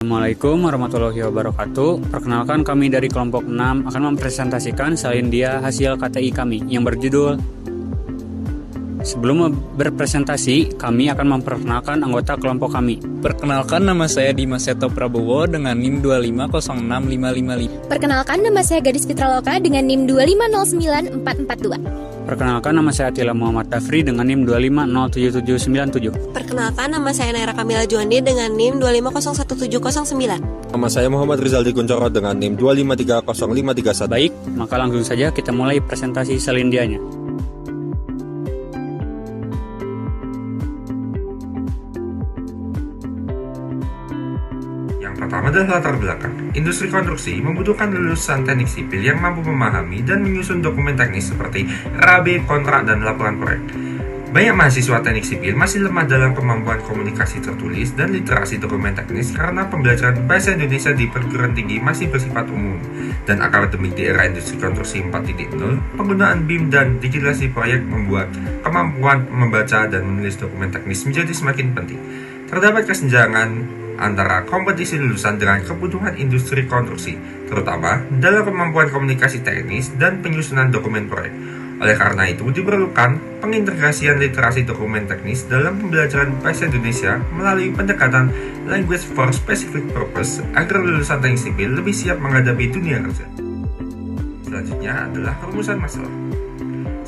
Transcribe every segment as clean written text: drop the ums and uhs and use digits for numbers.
Assalamualaikum warahmatullahi wabarakatuh. Perkenalkan, kami dari kelompok 6 akan mempresentasikan salindia hasil KTI kami yang berjudul. Sebelum berpresentasi, kami akan memperkenalkan anggota kelompok kami. Perkenalkan, nama saya Dimas Seto Prabowo dengan NIM 2506555. Perkenalkan, nama saya Gadis Fitraloka dengan NIM 2509442. Perkenalkan, nama saya Atila Muhammad Dafri dengan NIM 2507797. Perkenalkan, nama saya Naira Kamila Juandi dengan NIM 2501709. Nama saya Muhammad Rizaldi Kuncoro dengan NIM 2530531. Baik, maka langsung saja kita mulai presentasi salindianya. Yang pertama adalah latar belakang. Industri konstruksi membutuhkan lulusan teknik sipil yang mampu memahami dan menyusun dokumen teknis seperti RAB, kontrak, dan laporan proyek. Banyak mahasiswa teknik sipil masih lemah dalam kemampuan komunikasi tertulis dan literasi dokumen teknis karena pembelajaran bahasa Indonesia di perguruan tinggi masih bersifat umum. Dan akademik di era industri konstruksi 4.0, penggunaan BIM dan digitalisasi proyek membuat kemampuan membaca dan menulis dokumen teknis menjadi semakin penting. Terdapat kesenjangan antara kompetisi lulusan dengan kebutuhan industri konstruksi, terutama dalam kemampuan komunikasi teknis dan penyusunan dokumen proyek. Oleh karena itu, diperlukan pengintegrasian literasi dokumen teknis dalam pembelajaran bahasa Indonesia melalui pendekatan language for specific purpose agar lulusan teknik sipil lebih siap menghadapi dunia kerja. Selanjutnya adalah perumusan masalah.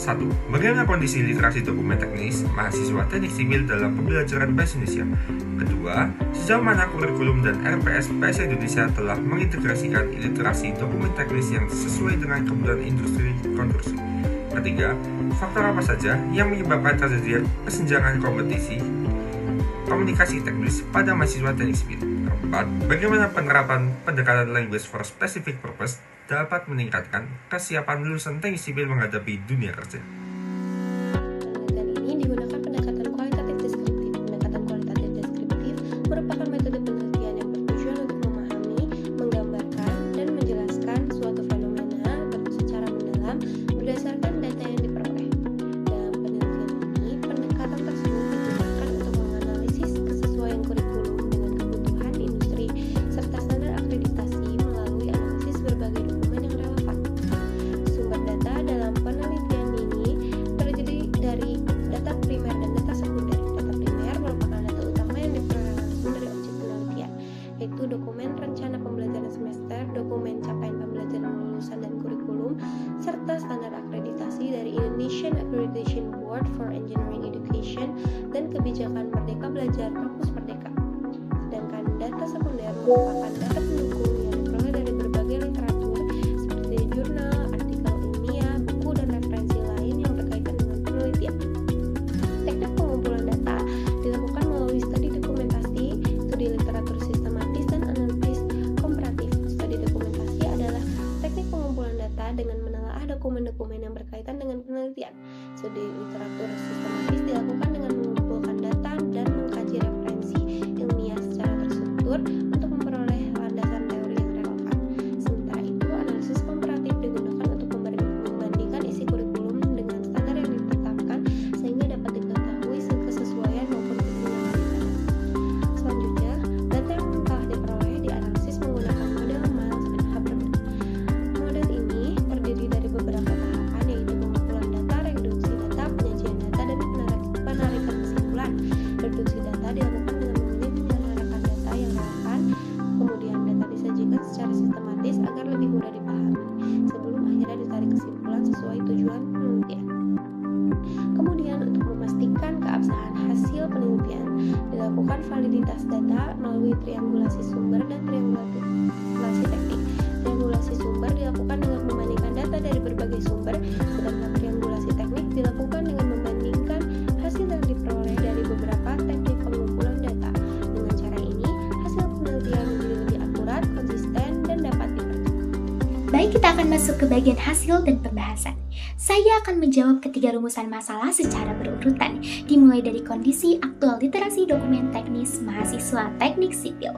1. Bagaimana kondisi literasi dokumen teknis mahasiswa teknik sipil dalam pembelajaran bahasa Indonesia? Kedua, sejauh mana kurikulum dan RPS bahasa Indonesia telah mengintegrasikan literasi dokumen teknis yang sesuai dengan kebutuhan industri konstruksi? Ketiga, faktor apa saja yang menyebabkan terjadinya kesenjangan kompetisi komunikasi teknis pada mahasiswa teknik sipil? Keempat, bagaimana penerapan pendekatan language for specific purpose dapat meningkatkan kesiapan lulusan teknik sipil menghadapi dunia kerja? Penelitian ini digunakan pendekatan kualitatif deskriptif. Pendekatan kualitatif deskriptif merupakan metode penelitian yang bertujuan untuk memahami, menggambarkan, dan menjelaskan suatu fenomena secara mendalam berdasarkan data yang diperoleh. Dalam penelitian ini, pendekatan tersebut digunakan untuk menganalisis kesesuaian kurikulum dengan kebutuhan industri serta standar akreditasi melalui analisis berbagai dokumen yang relevan. Sumber data dalam penelitian ini terdiri dari data primer dan data sekunder. Data primer merupakan data utama yang diperoleh langsung dari objek penelitian, yaitu dokumen rencana pembelajaran semester, dokumen capaian pembelajaran lulusan dan kurikulum, serta standar akreditasi dari Indonesian Accreditation Board for Engineering Education dan kebijakan Merdeka Belajar Kampus Merdeka. Sedangkan data sekunder merupakan data pendukung yang diperoleh dari berbagai literatur seperti jurnal, artikel ilmiah, buku, dan referensi lain yang berkaitan dengan penelitian. Teknik pengumpulan data dilakukan melalui studi dokumentasi, studi literatur sistematis, dan analisis komparatif. Studi dokumentasi adalah teknik pengumpulan data dengan menelaah dokumen-dokumen yang berkaitan dengan penelitian. Studi literatur sistematis dilakukan dengan mengumpulkan data dan mengkaji referensi ilmiah secara terstruktur untuk memperoleh landasan teori yang relevan. Sementara itu, analisis komparatif digunakan untuk membandingkan isi kurikulum dengan standar yang ditetapkan sehingga dapat diketahui kesesuaian maupun kesenjangan data. Selanjutnya, data yang telah diperoleh dianalisis menggunakan model Miles and Hubbard. Model ini terdiri dari beberapa tahapan, yaitu pengumpulan data, reduksi data, penyajian data, dan penarikan kesimpulan. Reduksi data dilakukan dengan memilih menyerahkan data yang relevan, kemudian data disajikan secara sistematis agar lebih mudah dipahami, sebelum akhirnya ditarik kesimpulan sesuai tujuan penelitian. Kemudian, untuk memastikan keabsahan hasil penelitian, dilakukan validitas data melalui triangulasi sumber dan triangulasi teknik. Triangulasi sumber dilakukan dengan membandingkan data dari berbagai sumber, sedangkan triangulasi teknik dilakukan dengan membandingkan hasil yang diperoleh dari beberapa teknik pengumpulan data. Dengan cara ini, hasil penelitian menjadi lebih akurat, konsisten, dan dapat dipercaya. Baik, kita akan masuk ke bagian hasil dan pembahasan. Saya akan menjawab ketiga rumusan masalah secara berurutan, dimulai dari kondisi aktual literasi dokumen teknis mahasiswa teknik sipil.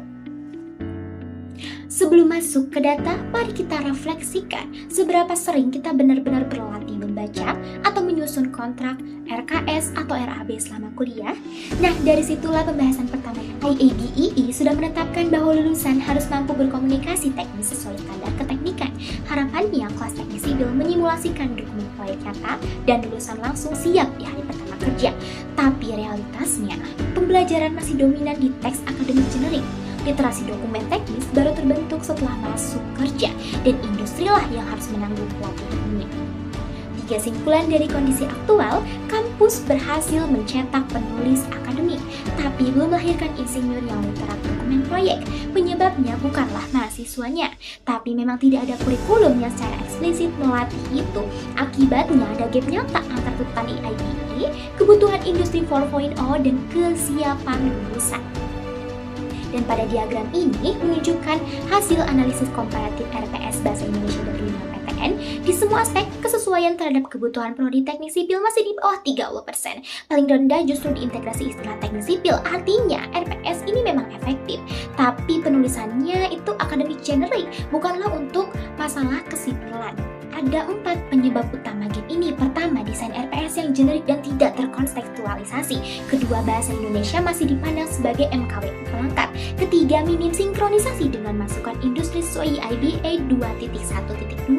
Sebelum masuk ke data, mari kita refleksikan seberapa sering kita benar-benar berlatih membaca atau menyusun kontrak, RKS atau RAB selama kuliah? Nah, dari situlah pembahasan pertama. IABEE sudah menetapkan bahwa lulusan harus mampu berkomunikasi teknis sesuai standar keteknikan. Harapannya, kelas teknik sipil menyimulasikan dokumen proyek nyata dan lulusan langsung siap di hari pertama kerja. Tapi realitasnya, pembelajaran masih dominan di teks akademik generik. Literasi dokumen teknis baru terbentuk setelah masuk kerja, dan industri lah yang harus menanggung pelatihannya. 3 simpulan dari kondisi aktual, kampus berhasil mencetak penulis akademik, tapi belum melahirkan insinyur yang literat dokumen proyek. Penyebabnya bukanlah mahasiswanya, tapi memang tidak ada kurikulum yang secara eksplisit melatih itu. Akibatnya ada gap nyata antara tuntutan IABE, kebutuhan industri 4.0, dan kesiapan lulusan. Dan pada diagram ini menunjukkan hasil analisis komparatif RPS Bahasa Indonesia dari 5 PTN. Di semua aspek, kesesuaian terhadap kebutuhan prodi teknik sipil masih di bawah 30%. Paling rendah justru di integrasi istilah teknik sipil. Artinya, RPS ini memang efektif, tapi penulisannya itu akademik generik, bukanlah untuk masalah kesipilan. Ada 4 penyebab utama gap ini. Pertama, desain RPS yang generik dan tidak terkontekstualisasi. Kedua, bahasa Indonesia masih dipandang sebagai MKWU pelengkap. Ketiga, minim sinkronisasi dengan masukan industri sesuai IABE 2.1.2.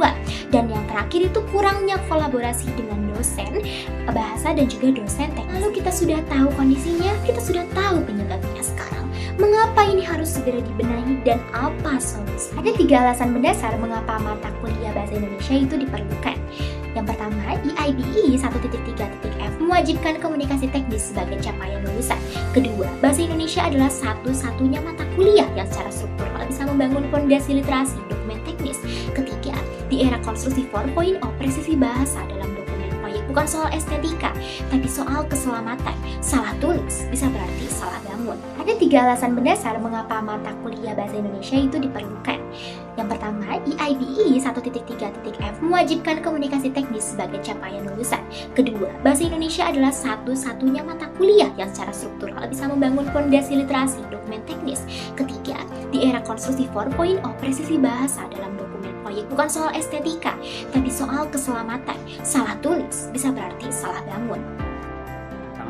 Dan yang terakhir itu kurangnya kolaborasi dengan dosen bahasa dan juga dosen teknik. Lalu kita sudah tahu kondisinya, kita sudah tahu penyebabnya sekarang. Mengapa ini harus segera dibenahi dan apa solusi? Ada 3 alasan mendasar mengapa mata kuliah bahasa Indonesia itu diperlukan. Yang pertama, IABE 1.3.f mewajibkan komunikasi teknis sebagai capaian lulusan. Kedua, bahasa Indonesia adalah satu-satunya mata kuliah yang secara struktural bisa membangun fondasi literasi dokumen teknis. Ketiga, di era konstruksi 4.0, presisi bahasa dalam dokumen proyek bukan soal estetika, tapi soal keselamatan. Salah tulis bisa berarti salah bangun. Ada 3 alasan mendasar mengapa mata kuliah bahasa Indonesia itu diperlukan. Yang pertama, IABE 1.3.f mewajibkan komunikasi teknis sebagai capaian lulusan. Kedua, bahasa Indonesia adalah satu-satunya mata kuliah yang secara struktural bisa membangun fondasi literasi dokumen teknis. Ketiga, di era konstruksi 4.0, presisi bahasa dalam dokumen proyek bukan soal estetika, tapi soal keselamatan. Salah tulis bisa berarti salah bangun.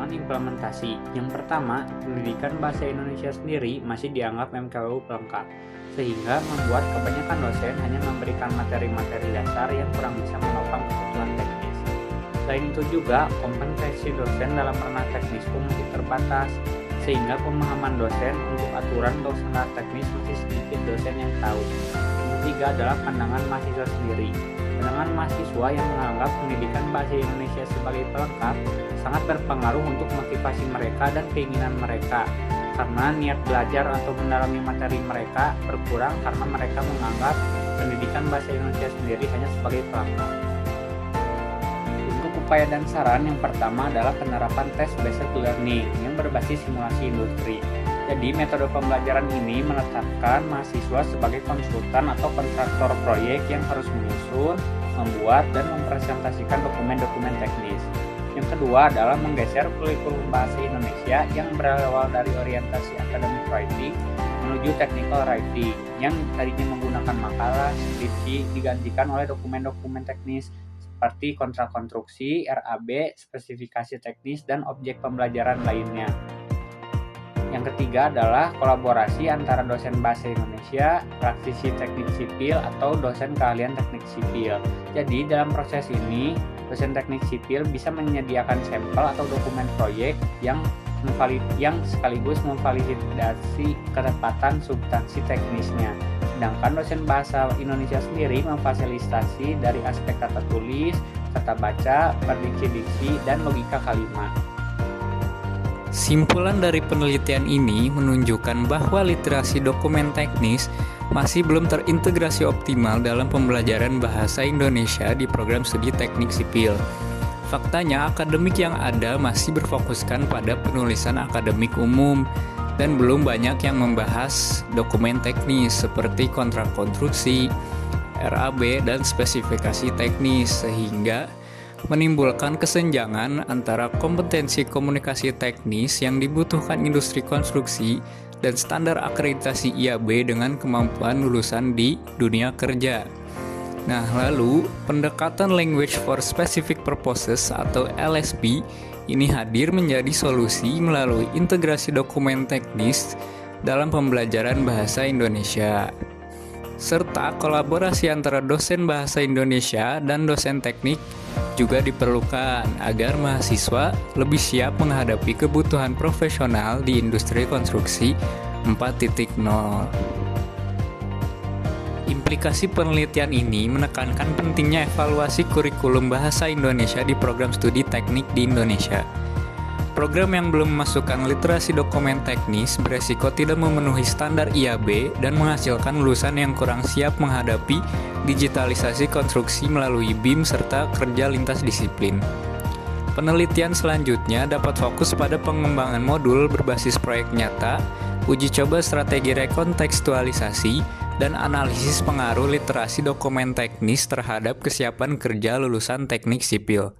Implementasi. Yang pertama, pendidikan bahasa Indonesia sendiri masih dianggap MKWU pelengkap, sehingga membuat kebanyakan dosen hanya memberikan materi-materi dasar yang kurang bisa menopang kebutuhan teknis. Selain itu juga, kompetensi dosen dalam ranah teknis pun masih terbatas, sehingga pemahaman dosen untuk aturan atau standar teknis masih sedikit dosen yang tahu. Yang ketiga adalah pandangan mahasiswa sendiri. Pandangan mahasiswa yang menganggap pendidikan bahasa Indonesia sebagai pelengkap sangat berpengaruh untuk motivasi mereka dan keinginan mereka, karena niat belajar atau mendalami materi mereka berkurang karena mereka menganggap pendidikan bahasa Indonesia sendiri hanya sebagai pelengkap. Untuk upaya dan saran, yang pertama adalah penerapan test-based learning yang berbasis simulasi industri. Jadi metode pembelajaran ini menetapkan mahasiswa sebagai konsultan atau kontraktor proyek yang harus menyusun, membuat, dan mempresentasikan dokumen-dokumen teknis. Yang kedua adalah menggeser kurikulum bahasa Indonesia yang berawal dari orientasi academic writing menuju technical writing yang tadinya menggunakan makalah, skripsi digantikan oleh dokumen-dokumen teknis seperti kontrak konstruksi, RAB, spesifikasi teknis, dan objek pembelajaran lainnya. Yang ketiga adalah kolaborasi antara dosen bahasa Indonesia, praktisi teknik sipil, atau dosen keahlian teknik sipil. Jadi dalam proses ini, dosen teknik sipil bisa menyediakan sampel atau dokumen proyek yang sekaligus memvalidasi ketepatan substansi teknisnya. Sedangkan dosen bahasa Indonesia sendiri memfasilitasi dari aspek kata tulis, kata baca, prediksi diksi, dan logika kalimat. Simpulan dari penelitian ini menunjukkan bahwa literasi dokumen teknis masih belum terintegrasi optimal dalam pembelajaran bahasa Indonesia di program studi teknik sipil. Faktanya, akademik yang ada masih berfokuskan pada penulisan akademik umum dan belum banyak yang membahas dokumen teknis seperti kontrak konstruksi, RAB, dan spesifikasi teknis, sehingga menimbulkan kesenjangan antara kompetensi komunikasi teknis yang dibutuhkan industri konstruksi dan standar akreditasi IAB dengan kemampuan lulusan di dunia kerja. Nah, lalu pendekatan Language for Specific Purposes atau LSP ini hadir menjadi solusi melalui integrasi dokumen teknis dalam pembelajaran bahasa Indonesia, serta kolaborasi antara dosen bahasa Indonesia dan dosen teknik juga diperlukan agar mahasiswa lebih siap menghadapi kebutuhan profesional di industri konstruksi 4.0. Implikasi penelitian ini menekankan pentingnya evaluasi kurikulum bahasa Indonesia di program studi teknik di Indonesia. Program yang belum memasukkan literasi dokumen teknis beresiko tidak memenuhi standar IAB dan menghasilkan lulusan yang kurang siap menghadapi digitalisasi konstruksi melalui BIM serta kerja lintas disiplin. Penelitian selanjutnya dapat fokus pada pengembangan modul berbasis proyek nyata, uji coba strategi rekontekstualisasi, dan analisis pengaruh literasi dokumen teknis terhadap kesiapan kerja lulusan teknik sipil.